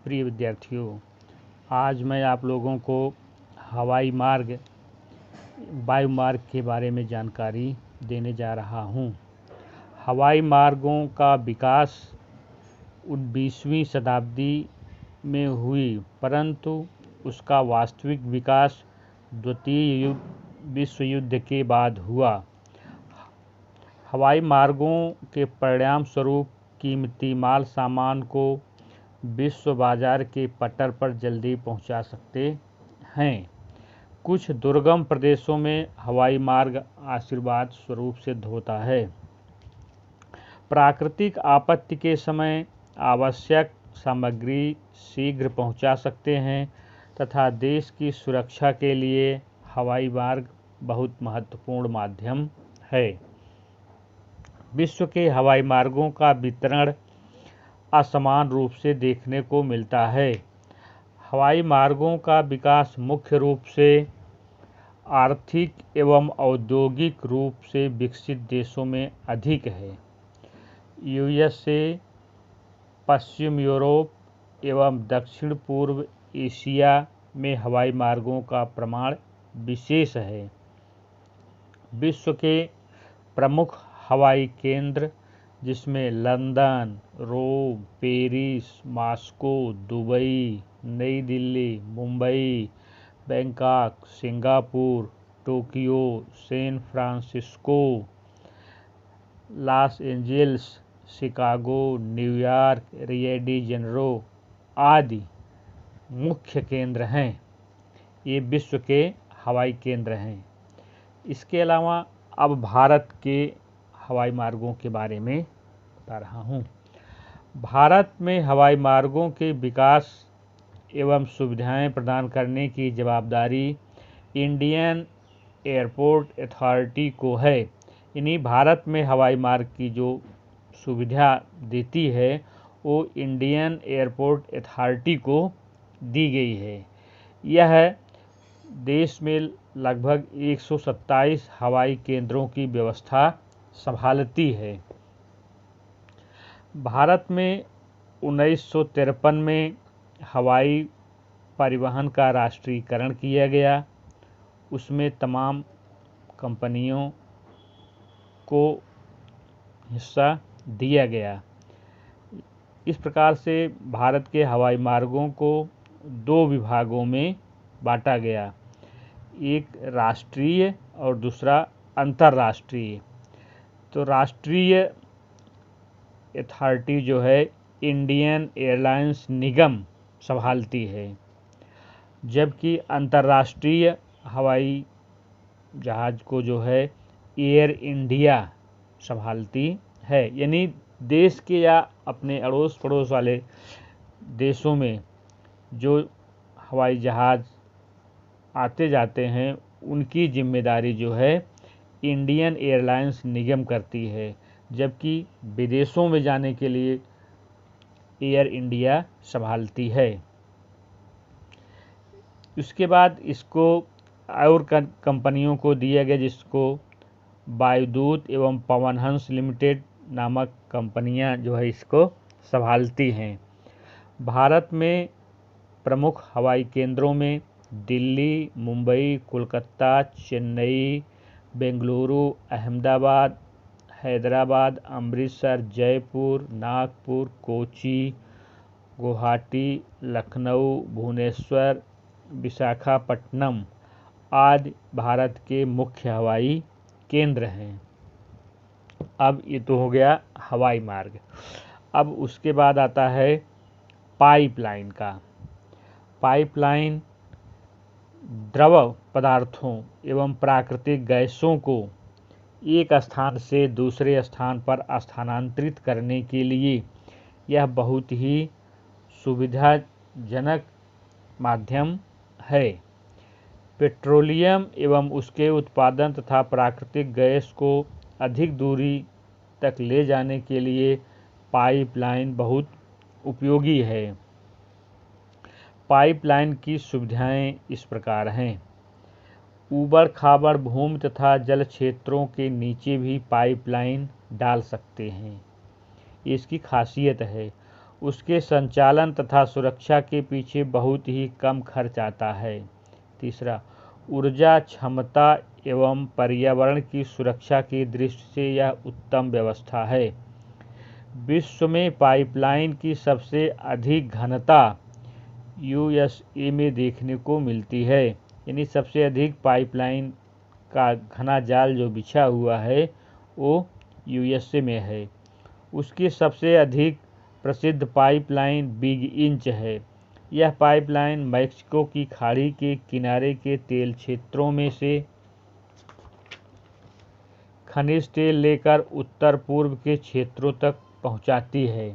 प्रिय विद्यार्थियों, आज मैं आप लोगों को हवाई मार्ग वायुमार्ग के बारे में जानकारी देने जा रहा हूँ। हवाई मार्गों का विकास 19वीं शताब्दी में हुई, परंतु उसका वास्तविक विकास द्वितीय विश्व युद्ध के बाद हुआ। हवाई मार्गों के परिणाम स्वरूप कीमती माल सामान को विश्व बाजार के पटल पर जल्दी पहुंचा सकते हैं। कुछ दुर्गम प्रदेशों में हवाई मार्ग आशीर्वाद स्वरूप सिद्ध होता है। प्राकृतिक आपत्ति के समय आवश्यक सामग्री शीघ्र पहुंचा सकते हैं तथा देश की सुरक्षा के लिए हवाई मार्ग बहुत महत्वपूर्ण माध्यम है। विश्व के हवाई मार्गों का वितरण असमान रूप से देखने को मिलता है। हवाई मार्गों का विकास मुख्य रूप से आर्थिक एवं औद्योगिक रूप से विकसित देशों में अधिक है। यूएसए, पश्चिम यूरोप एवं दक्षिण पूर्व एशिया में हवाई मार्गों का प्रमाण विशेष है। विश्व के प्रमुख हवाई केंद्र, जिसमें London, Rome, Paris, Moscow, Dubai, नई Delhi, Mumbai, Bangkok, Singapore, Tokyo, San Francisco, Los Angeles, Chicago, New York, Rio de Janeiro आदि मुख्य केंद्र हैं। ये विश्व के हवाई केंद्र हैं। इसके अलावा अब भारत के हवाई मार्गों के बारे में बता रहा हूँ। भारत में हवाई मार्गों के विकास एवं सुविधाएं प्रदान करने की जवाबदारी इंडियन एयरपोर्ट अथॉरिटी को है। यानी भारत में हवाई मार्ग की जो सुविधा देती है वो इंडियन एयरपोर्ट अथॉरिटी को दी गई है। यह देश में लगभग 127 हवाई केंद्रों की व्यवस्था संभालती है। भारत में 1953 में हवाई परिवहन का राष्ट्रीयकरण किया गया। उसमें तमाम कंपनियों को हिस्सा दिया गया। इस प्रकार से भारत के हवाई मार्गों को दो विभागों में बांटा गया, एक राष्ट्रीय और दूसरा अंतर्राष्ट्रीय। तो राष्ट्रीय अथॉरिटी जो है इंडियन एयरलाइंस निगम संभालती है, जबकि अंतर्राष्ट्रीय हवाई जहाज को जो है एयर इंडिया संभालती है। यानी देश के या अपने अड़ोस पड़ोस वाले देशों में जो हवाई जहाज आते जाते हैं उनकी जिम्मेदारी जो है इंडियन एयरलाइंस निगम करती है, जबकि विदेशों में जाने के लिए एयर इंडिया संभालती है। उसके बाद इसको और कंपनियों को दिया गया, जिसको वायुदूत एवं पवनहंस लिमिटेड नामक कंपनियां जो है इसको संभालती हैं। भारत में प्रमुख हवाई केंद्रों में दिल्ली, मुंबई, कोलकाता, चेन्नई, बेंगलुरु, अहमदाबाद, हैदराबाद, अमृतसर, जयपुर, नागपुर, कोची, गुवाहाटी, लखनऊ, भुवनेश्वर, विशाखापट्टनम आदि भारत के मुख्य हवाई केंद्र हैं। अब ये तो हो गया हवाई मार्ग। अब उसके बाद आता है पाइपलाइन का। पाइपलाइन द्रव पदार्थों एवं प्राकृतिक गैसों को एक स्थान से दूसरे स्थान पर स्थानांतरित करने के लिए यह बहुत ही सुविधाजनक माध्यम है। पेट्रोलियम एवं उसके उत्पादन तथा प्राकृतिक गैस को अधिक दूरी तक ले जाने के लिए पाइपलाइन बहुत उपयोगी है। पाइपलाइन की सुविधाएं इस प्रकार हैं। ऊबड़ खाबड़ भूमि तथा जल क्षेत्रों के नीचे भी पाइपलाइन डाल सकते हैं, इसकी खासियत है। उसके संचालन तथा सुरक्षा के पीछे बहुत ही कम खर्च आता है। तीसरा, ऊर्जा क्षमता एवं पर्यावरण की सुरक्षा की दृष्टि से यह उत्तम व्यवस्था है। विश्व में पाइपलाइन की सबसे अधिक घनता यूएसए में देखने को मिलती है, यानी सबसे अधिक पाइपलाइन का घना जाल जो बिछा हुआ है वो यूएसए में है। उसकी सबसे अधिक प्रसिद्ध पाइपलाइन बिग इंच है। यह पाइपलाइन मैक्सिको की खाड़ी के किनारे के तेल क्षेत्रों में से खनिज तेल लेकर उत्तर पूर्व के क्षेत्रों तक पहुंचाती है।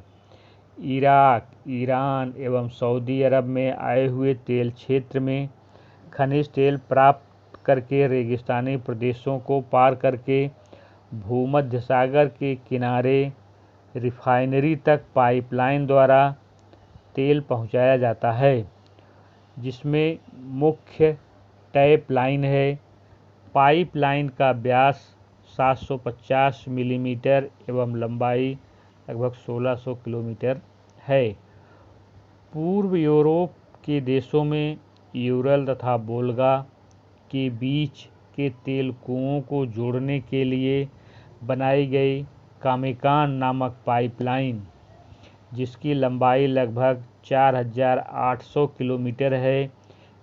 इराक, ईरान एवं सऊदी अरब में आए हुए तेल क्षेत्र में खनिज तेल प्राप्त करके रेगिस्तानी प्रदेशों को पार करके भूमध्य सागर के किनारे रिफाइनरी तक पाइपलाइन द्वारा तेल पहुंचाया जाता है, जिसमें मुख्य टैप लाइन है। पाइपलाइन का व्यास 750 मिलीमीटर एवं लंबाई लगभग 1600 किलोमीटर है। पूर्व यूरोप के देशों में यूरल तथा वोल्गा के बीच के तेल कुओं को जोड़ने के लिए बनाई गई कामेकान नामक पाइपलाइन, जिसकी लंबाई लगभग 4800 किलोमीटर है,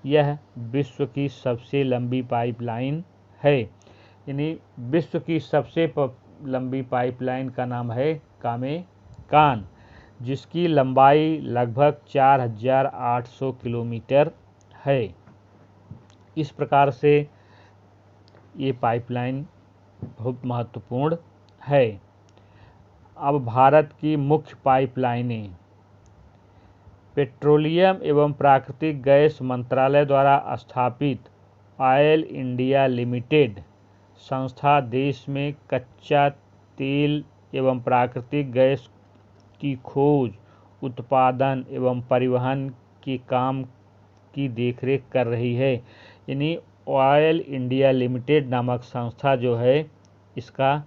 यह विश्व की सबसे लंबी पाइपलाइन है। यानी विश्व की सबसे लंबी पाइपलाइन का नाम है कामेकान, जिसकी लंबाई लगभग 4800 किलोमीटर है। इस प्रकार से ये पाइपलाइन बहुत महत्वपूर्ण है। अब भारत की मुख्य पाइपलाइनें। पेट्रोलियम एवं प्राकृतिक गैस मंत्रालय द्वारा स्थापित ऑयल इंडिया लिमिटेड संस्था देश में कच्चा तेल एवं प्राकृतिक गैस की खोज, उत्पादन एवं परिवहन के काम की देखरेख कर रही है। यानी ऑयल इंडिया लिमिटेड नामक संस्था जो है इसका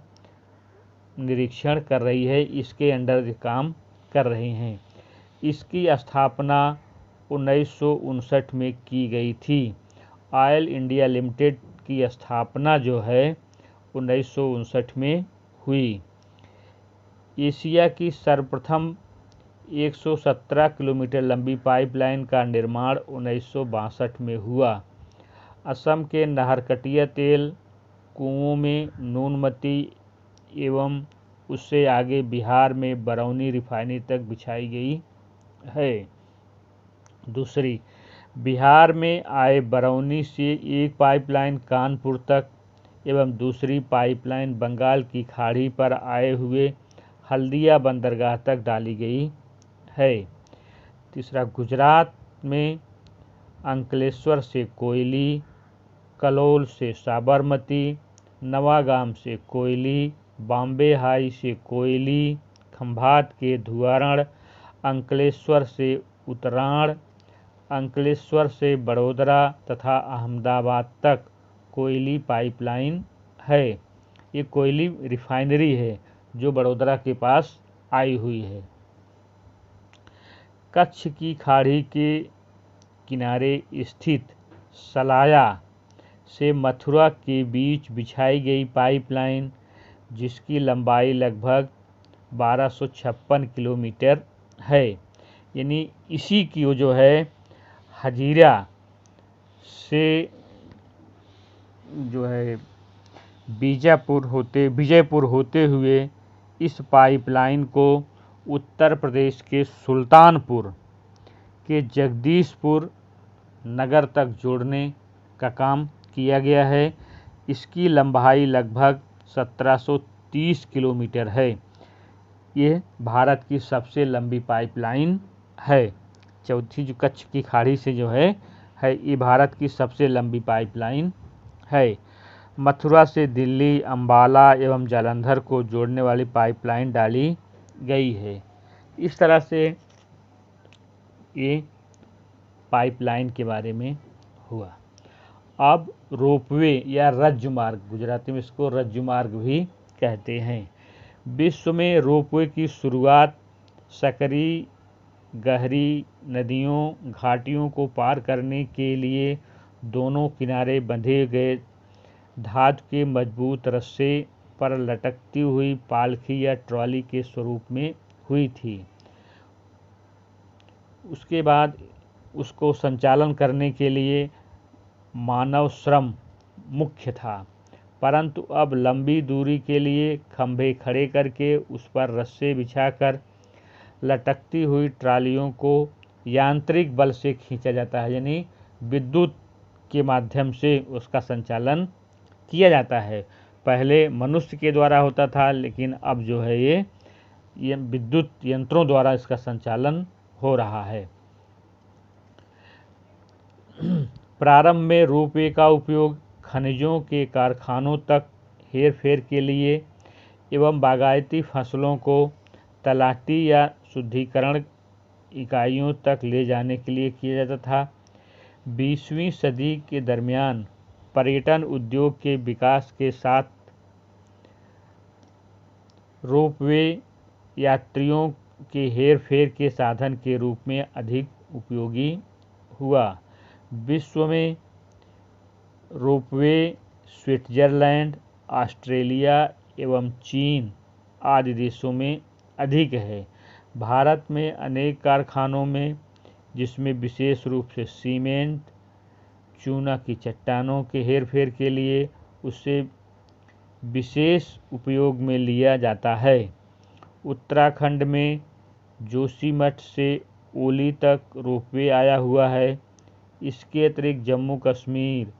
निरीक्षण कर रही है, इसके अंडर काम कर रही हैं। इसकी स्थापना 1959 में की गई थी। ऑयल इंडिया लिमिटेड की स्थापना जो है 1959 में हुई। एशिया की सर्वप्रथम 117 किलोमीटर लंबी पाइपलाइन का निर्माण 1962 में हुआ। असम के नाहरकटिया तेल कुओं में नूनमती एवं उससे आगे बिहार में बरौनी रिफाइनरी तक बिछाई गई है। दूसरी, बिहार में आए बरौनी से एक पाइपलाइन कानपुर तक एवं दूसरी पाइपलाइन बंगाल की खाड़ी पर आए हुए हल्दिया बंदरगाह तक डाली गई है। तीसरा, गुजरात में अंकलेश्वर से कोयली, कलोल से साबरमती, नवागाम से कोयली, बॉम्बे हाई से कोयली, खंभात के धुआरण, अंकलेश्वर से उत्तरायण, अंकलेश्वर से बड़ोदरा तथा अहमदाबाद तक कोयली पाइपलाइन है। ये कोयली रिफाइनरी है जो बड़ोदरा के पास आई हुई है। कच्छ की खाड़ी के किनारे स्थित सलाया से मथुरा के बीच बिछाई गई पाइपलाइन, जिसकी लंबाई लगभग 1256 किलोमीटर है। यानी इसी की जो है हजीरा से जो है विजयपुर होते हुए इस पाइपलाइन को उत्तर प्रदेश के सुल्तानपुर के जगदीशपुर नगर तक जोड़ने का काम किया गया है। इसकी लंबाई लगभग 1730 किलोमीटर है। ये भारत की सबसे लंबी पाइपलाइन है। चौथी जो कच्छ की खाड़ी से जो है ये भारत की सबसे लंबी पाइपलाइन है। मथुरा से दिल्ली, अंबाला एवं जालंधर को जोड़ने वाली पाइपलाइन डाली गई है। इस तरह से ये पाइपलाइन के बारे में हुआ। अब रोपवे या रज्जु मार्ग, गुजराती में इसको रज्जु मार्ग भी कहते हैं। विश्व में रोपवे की शुरुआत सकरी गहरी नदियों घाटियों को पार करने के लिए दोनों किनारे बंधे गए धातु के मजबूत रस्से पर लटकती हुई पालखी या ट्रॉली के स्वरूप में हुई थी। उसके बाद उसको संचालन करने के लिए मानव श्रम मुख्य था, परंतु अब लंबी दूरी के लिए खंभे खड़े करके उस पर रस्से बिछाकर लटकती हुई ट्रालियों को यांत्रिक बल से खींचा जाता है, यानी विद्युत के माध्यम से उसका संचालन किया जाता है। पहले मनुष्य के द्वारा होता था, लेकिन अब जो है ये विद्युत यंत्रों द्वारा इसका संचालन हो रहा है। प्रारंभ में रोपवे का उपयोग खनिजों के कारखानों तक हेरफेर के लिए एवं बागायती फसलों को तलाटी या शुद्धिकरण इकाइयों तक ले जाने के लिए किया जाता था। 20वीं सदी के दरमियान पर्यटन उद्योग के विकास के साथ रोपवे यात्रियों के हेरफेर के साधन के रूप में अधिक उपयोगी हुआ। विश्व में रोपवे स्विट्जरलैंड, ऑस्ट्रेलिया एवं चीन आदि देशों में अधिक है। भारत में अनेक कारखानों में, जिसमें विशेष रूप से सीमेंट, चूना की चट्टानों के हेरफेर के लिए उसे विशेष उपयोग में लिया जाता है। उत्तराखंड में जोशीमठ से ओली तक रोपवे आया हुआ है। इसके अतिरिक्त जम्मू कश्मीर,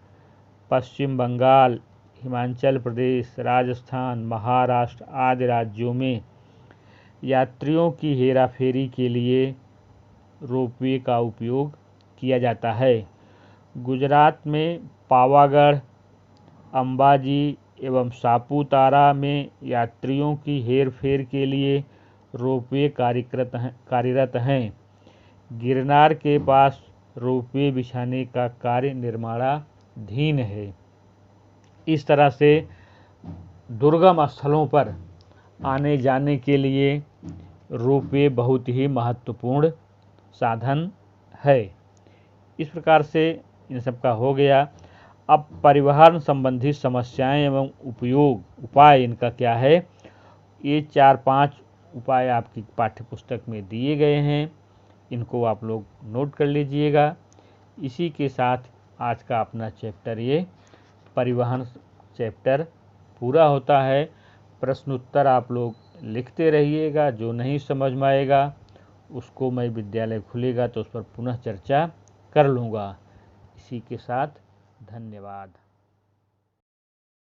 पश्चिम बंगाल, हिमाचल प्रदेश, राजस्थान, महाराष्ट्र आदि राज्यों में यात्रियों की हेराफेरी के लिए रोपवे का उपयोग किया जाता है। गुजरात में पावागढ़, अंबाजी एवं सापुतारा में यात्रियों की हेरफेर के लिए रोपवे कार्यरत हैं। गिरनार के पास रोपवे बिछाने का कार्य निर्माणाधीन है। इस तरह से दुर्गम स्थलों पर आने जाने के लिए रोपवे बहुत ही महत्वपूर्ण साधन है। इस प्रकार से इन सब का हो गया। अब परिवहन संबंधी समस्याएं एवं उपाय इनका क्या है, ये 4-5 उपाय आपकी पाठ्य पुस्तक में दिए गए हैं। इनको आप लोग नोट कर लीजिएगा। इसी के साथ आज का अपना चैप्टर, ये परिवहन चैप्टर पूरा होता है। प्रश्न उत्तर आप लोग लिखते रहिएगा। जो नहीं समझ में आएगा उसको मैं विद्यालय खुलेगा तो उस पर पुनः चर्चा कर लूँगा। इसी के साथ धन्यवाद।